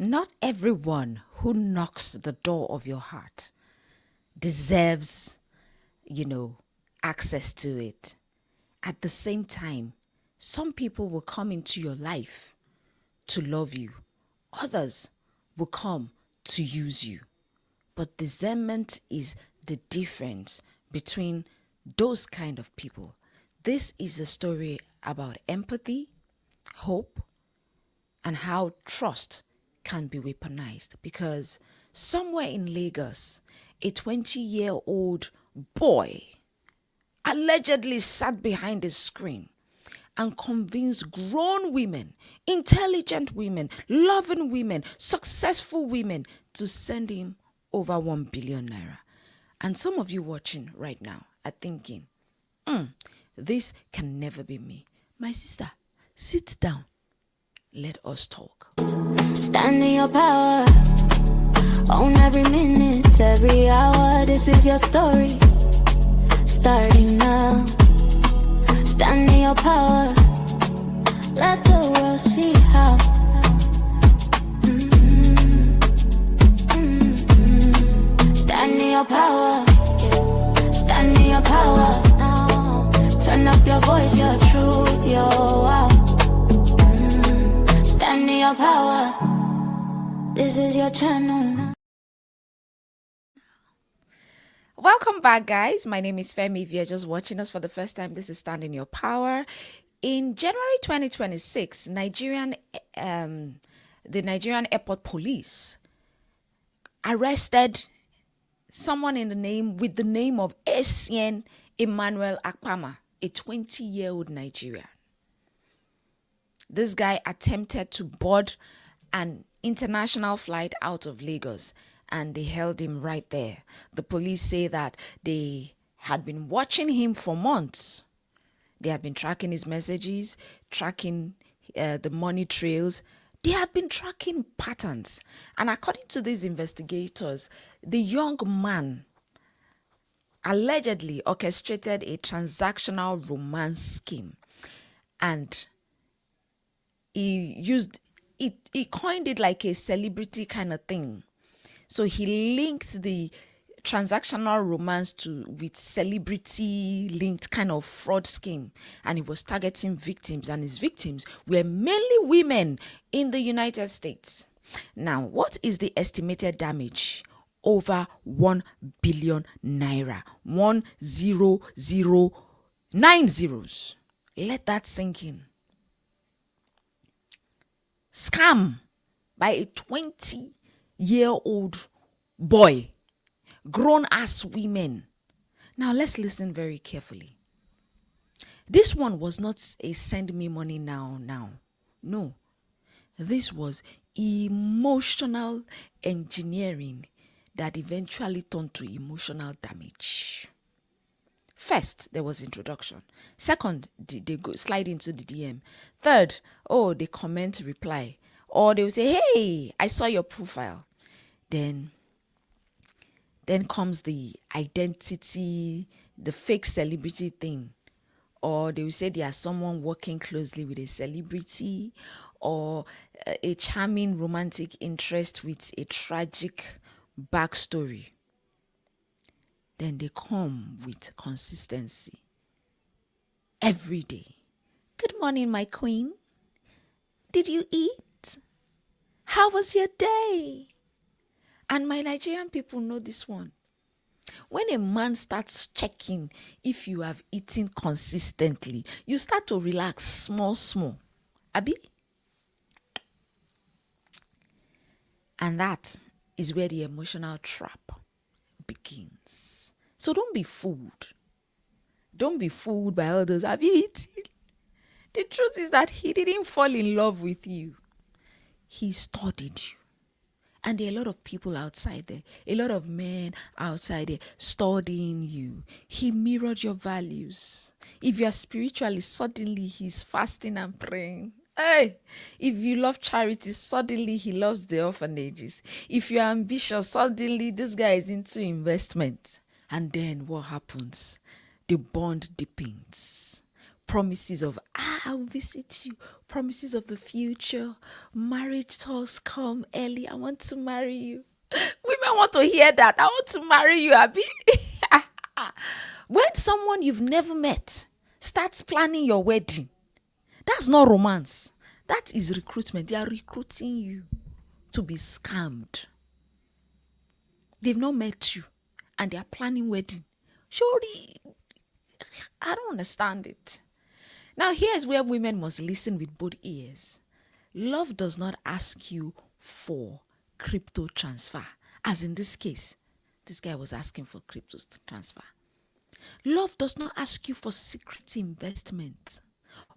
Not everyone who knocks the door of your heart deserves, access to it. At the same time, some people will come into your life to love you. Others will come to use you. But discernment is the difference between those kind of people. This is a story about empathy, hope, and how trust can be weaponized. Because somewhere in Lagos, a 20-year-old boy allegedly sat behind a screen and convinced grown women, intelligent women, loving women, successful women to send him over 1 billion naira. And some of you watching right now are thinking, this can never be me. My sister, sit down. Let us talk. Stand in your power. Own every minute, every hour. This is your story. Starting now. Stand in your power. Let the world see how. Stand in your power. Stand in your power. Turn up your voice, your truth, your wow. Stand in your power. This is your channel now. Welcome back, guys. My name is Femi. If you're just watching us for the first time, this is Stand in Your Power. In January 2026, the Nigerian airport police arrested someone with the name of Essien Emmanuel Akpama, a 20-year-old Nigerian. This guy attempted to board an international flight out of Lagos, and they held him right there. The police say that they had been watching him for months. They had been tracking his messages, tracking the money trails. They have been tracking patterns. And according to these investigators, the young man allegedly orchestrated a transactional romance scheme. And he coined it like a celebrity kind of thing. So he linked the transactional romance with celebrity linked kind of fraud scheme, and he was targeting victims, and his victims were mainly women in the United States. Now, what is the estimated damage? Over 1 billion naira. 10090 zeros. Let that sink in. Scam by a 20-year-old boy, grown-ass women. Now, let's listen very carefully. This one was not a send me money now. No. This was emotional engineering that eventually turned to emotional damage. First, there was introduction. Second, they go slide into the DM. Third, they comment, reply. Or they will say, hey, I saw your profile. Then comes the identity, the fake celebrity thing. Or they will say they are someone working closely with a celebrity, or a charming romantic interest with a tragic backstory. Then they come with consistency. Every day. Good morning, my queen. Did you eat? How was your day? And my Nigerian people know this one. When a man starts checking if you have eaten consistently, you start to relax small. Abi? And that is where the emotional trap begins. So don't be fooled. Don't be fooled by others. Have you eaten? The truth is that he didn't fall in love with you. He studied you. And there are a lot of people outside there, a lot of men outside there studying you. He mirrored your values. If you are spiritually, suddenly he's fasting and praying. Hey, if you love charity, suddenly he loves the orphanages. If you're ambitious, suddenly this guy is into investment. And then what happens? The bond deepens. promises of, I'll visit you, promises of the future, marriage talks come early, I want to marry you. Women want to hear that. I want to marry you, Abby. When someone you've never met starts planning your wedding, that's not romance. That is recruitment. They are recruiting you to be scammed. They've not met you and they are planning wedding. Surely, I don't understand it. Now, here's where women must listen with both ears. Love does not ask you for crypto transfer. As in this case, this guy was asking for crypto transfer. Love does not ask you for secret investment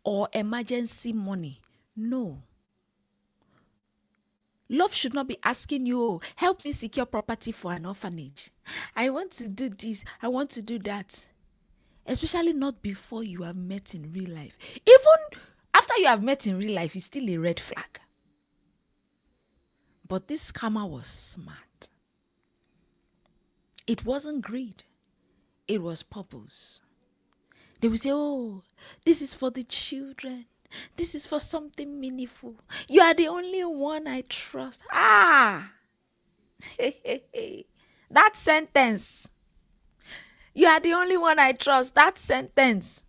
or emergency money. No. Love should not be asking you, oh, help me secure property for an orphanage. I want to do this. I want to do that. Especially not before you have met in real life. Even after you have met in real life, it's still a red flag. But this scammer was smart. It wasn't greed. It was purpose. They will say, oh, this is for the children. This is for something meaningful. You are the only one I trust. That sentence. You are the only one I trust. That sentence.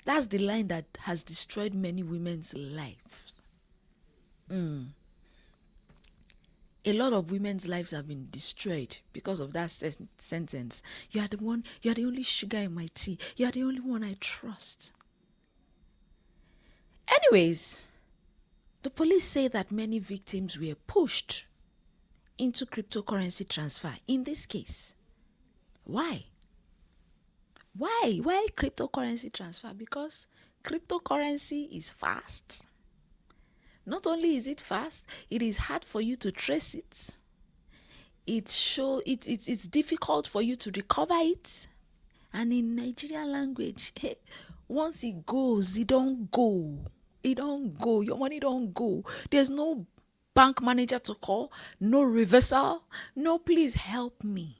That's the line that has destroyed many women's lives. A lot of women's lives have been destroyed because of that sentence. You are the one, you are the only sugar in my tea. You are the only one I trust. Anyways, the police say that many victims were pushed into cryptocurrency transfer in this case. Why? Why cryptocurrency transfer? Because cryptocurrency is fast. Not only is it fast, it is hard for you to trace it. It's difficult for you to recover it. And in Nigerian language, once it goes, it don't go. It don't go. Your money don't go. There's no bank manager to call, no reversal, no please help me.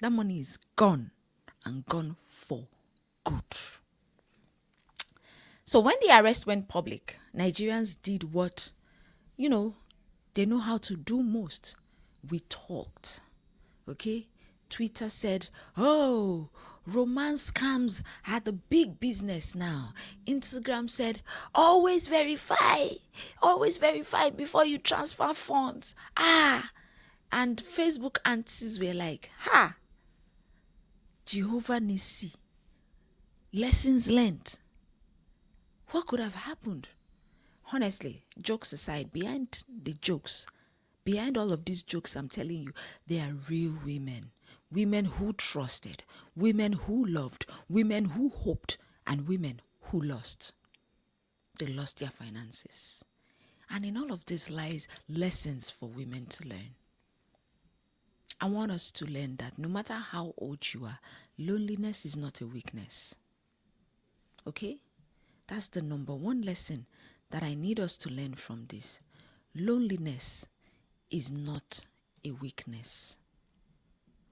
That money is gone and gone for good. So when the arrest went public, Nigerians did what, they know how to do most. We talked. Okay? Twitter said, oh, romance scams are the big business now. Instagram said, always verify before you transfer funds. And Facebook aunties were like, Jehovah Nissi, lessons learned. What could have happened? Honestly, jokes aside, behind all of these jokes, I'm telling you, they are real women. Women who trusted, women who loved, women who hoped, and women who lost. They lost their finances. And in all of this lies lessons for women to learn. I want us to learn that no matter how old you are, loneliness is not a weakness. Okay? That's the number one lesson that I need us to learn from this. Loneliness is not a weakness.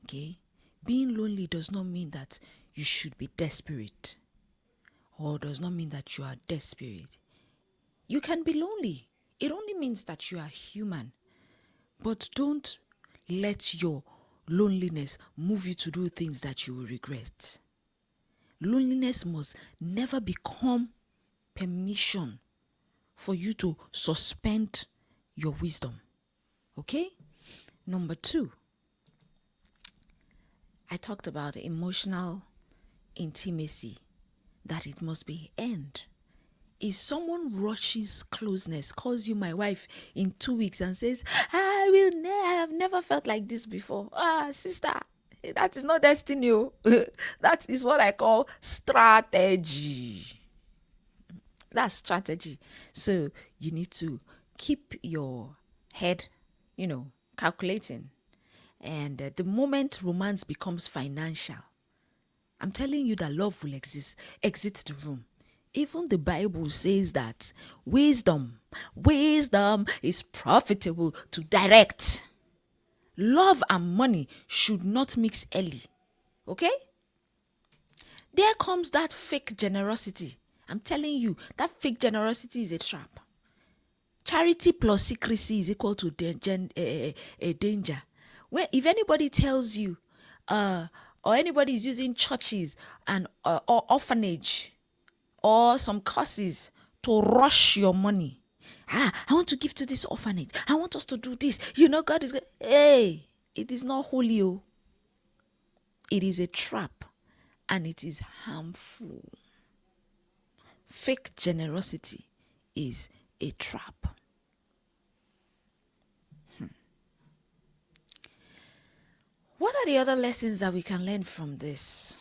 Okay? Being lonely does not mean that you should be desperate, or does not mean that you are desperate. You can be lonely. It only means that you are human. But don't let your loneliness move you to do things that you will regret. Loneliness must never become permission for you to suspend your wisdom. Okay? Number 2, I talked about emotional intimacy, that it must be earned. If someone rushes closeness, calls you my wife in 2 weeks and says, I have never felt like this before. Sister, that is not destiny. That is what I call strategy. That's strategy. So you need to keep your head, calculating. And the moment romance becomes financial, I'm telling you that love will exit the room. Even the Bible says that wisdom is profitable to direct. Love and money should not mix early. Okay? There comes that fake generosity. I'm telling you, that fake generosity is a trap. Charity plus secrecy is equal to danger. If anybody tells you, or anybody is using churches and or orphanage or some causes to rush your money. I want to give to this orphanage. I want us to do this. God is good. Hey, it is not holy. Oh. It is a trap and it is harmful. Fake generosity is a trap. What are the other lessons that we can learn from this?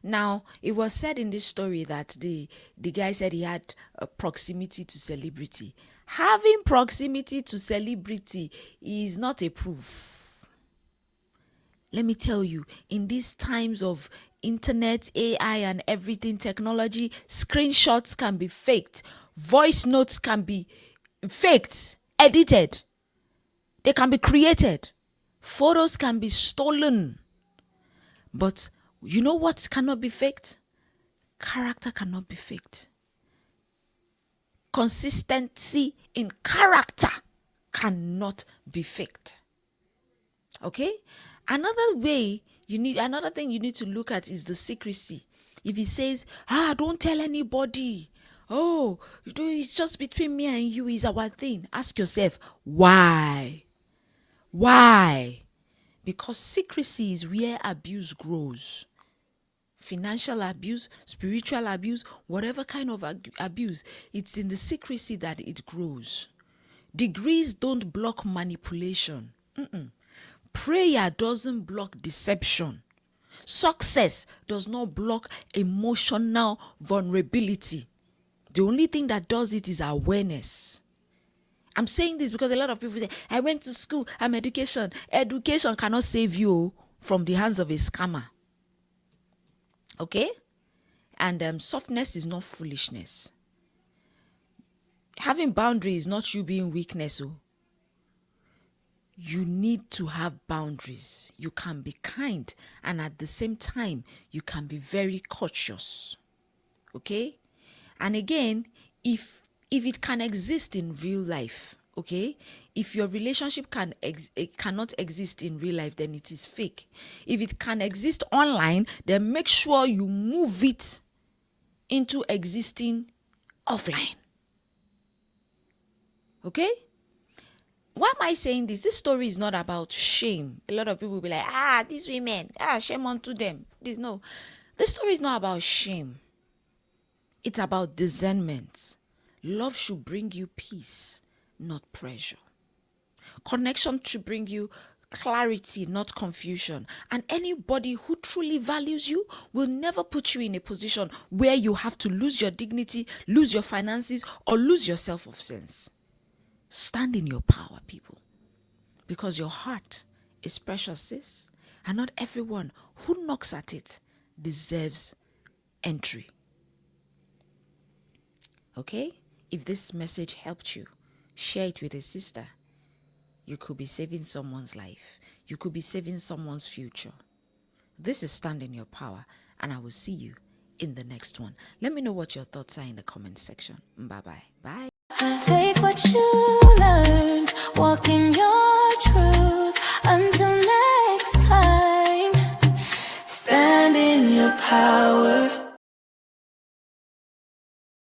Now, it was said in this story that the guy said he had a proximity to celebrity. Having proximity to celebrity is not a proof. Let me tell you, in these times of internet, AI and everything, technology, screenshots can be faked. Voice notes can be faked, edited. They can be created. Photos can be stolen. But you know what cannot be faked? Character cannot be faked. Consistency in character cannot be faked. Okay? Another thing you need to look at is the secrecy. If he says, don't tell anybody. Oh, it's just between me and you, is our thing. Ask yourself, why? Why? Because secrecy is where abuse grows. Financial abuse, spiritual abuse, whatever kind of abuse, it's in the secrecy that it grows. Degrees don't block manipulation. Prayer doesn't block deception. Success does not block emotional vulnerability. The only thing that does it is awareness. I'm saying this because a lot of people say, I went to school, I'm education. Education cannot save you from the hands of a scammer. Okay? And softness is not foolishness. Having boundaries is not you being weakness. You need to have boundaries. You can be kind, and at the same time, you can be very cautious. Okay? And again, if it can exist in real life, okay? If your relationship cannot exist in real life, then it is fake. If it can exist online, then make sure you move it into existing offline. Okay? Why am I saying this? This story is not about shame. A lot of people will be like, these women, shame onto them. This story is not about shame. It's about discernment. Love should bring you peace, not pressure. Connection should bring you clarity, not confusion. And anybody who truly values you will never put you in a position where you have to lose your dignity, lose your finances, or lose your self of sense. Stand in your power, people. Because your heart is precious, sis. And not everyone who knocks at it deserves entry. Okay? If this message helped you, share it with a sister. You could be saving someone's life. You could be saving someone's future. This is Stand in Your Power, and I will see you in the next one. Let me know what your thoughts are in the comment section. Bye-bye. Bye. Take what you learned, walk in your truth. Until next time, stand in your power.